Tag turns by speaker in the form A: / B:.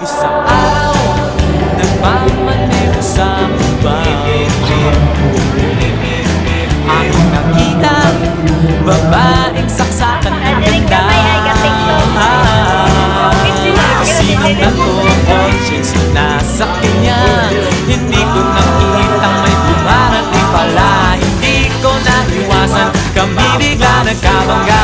A: Isang araw, nagmamaneho sa bangin, aking nakita babaeng saksakan ng ganda. Sinat ako ang conscience nasa kanya. Hindi ko nakitang may dumarating pala. Hindi ko naiwasan, kami bigla nagkabangga.